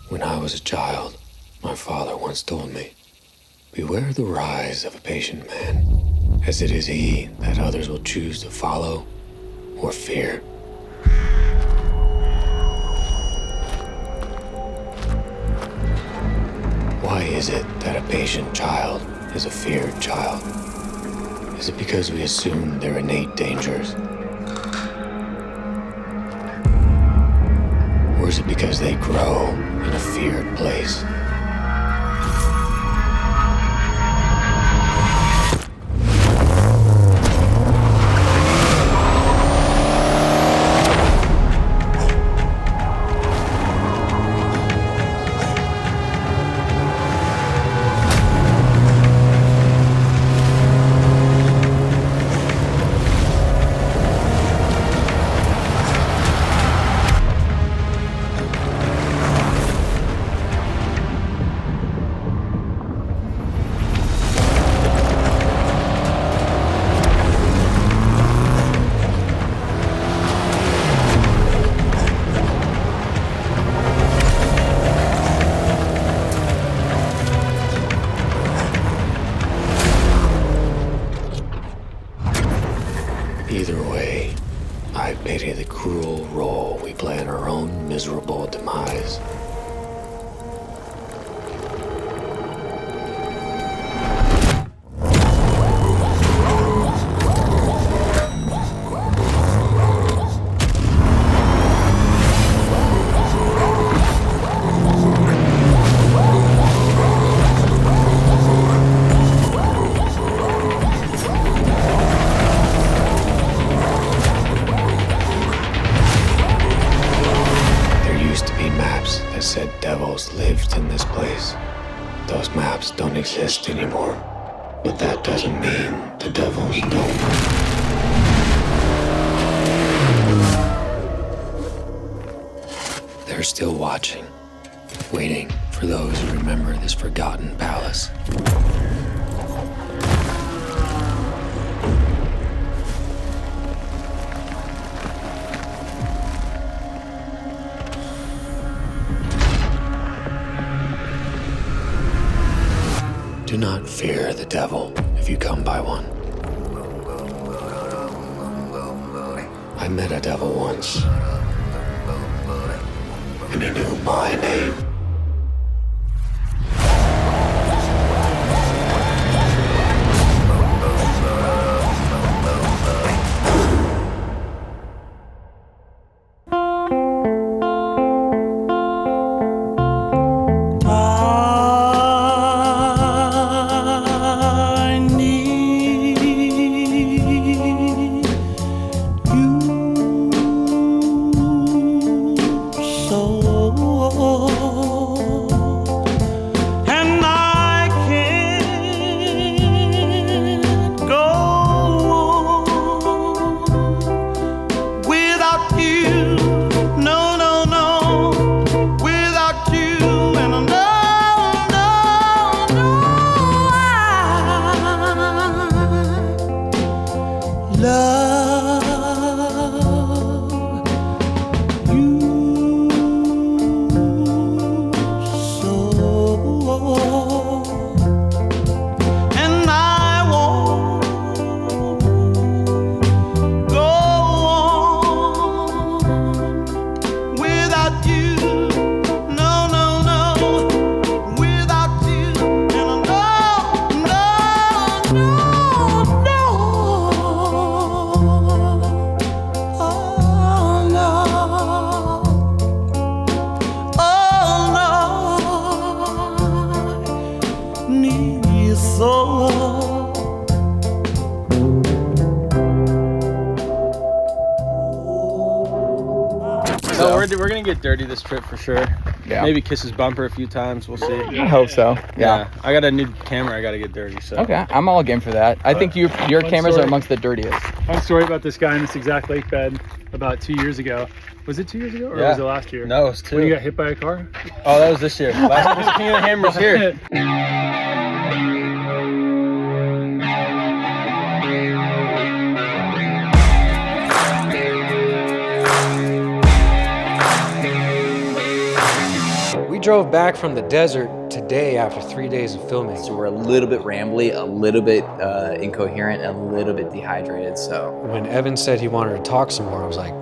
When I was a child, my father once told me, "Beware the rise of a patient man, as it is he that others will choose to follow or fear." Why is it that a patient child is a feared child? Is it because we assume their innate dangers? Or is it because they grow in a feared place? Either way, I pity the cruel role we play in our own miserable demise. That said devils lived in this place. Those maps don't exist anymore, but that doesn't mean the devils don't. They're still watching, waiting for those who remember this forgotten palace. Do not fear the devil if you come by one. I met a devil once, and he knew my name. We're gonna get dirty this trip for sure. Yeah. Maybe kiss his bumper a few times. We'll see. I hope so. Yeah. I got a new camera. I got to get dirty. So. Okay. I'm all game for that. I think your cameras are amongst the dirtiest. Fun story about this guy in this exact lake bed about 2 years ago. Was it 2 years ago or was it last year? No, it was 2. When you got hit by a car? Oh, that was this year. Last year, King of the Hammers here. drove back from the desert today after 3 days of filming. So we're a little bit rambly, a little bit incoherent, and a little bit dehydrated, so. When Evan said he wanted to talk some more, I was like,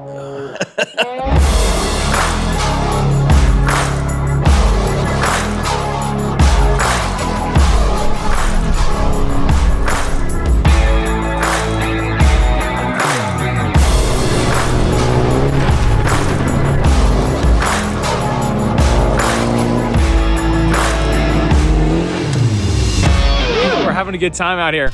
We're having a good time out here.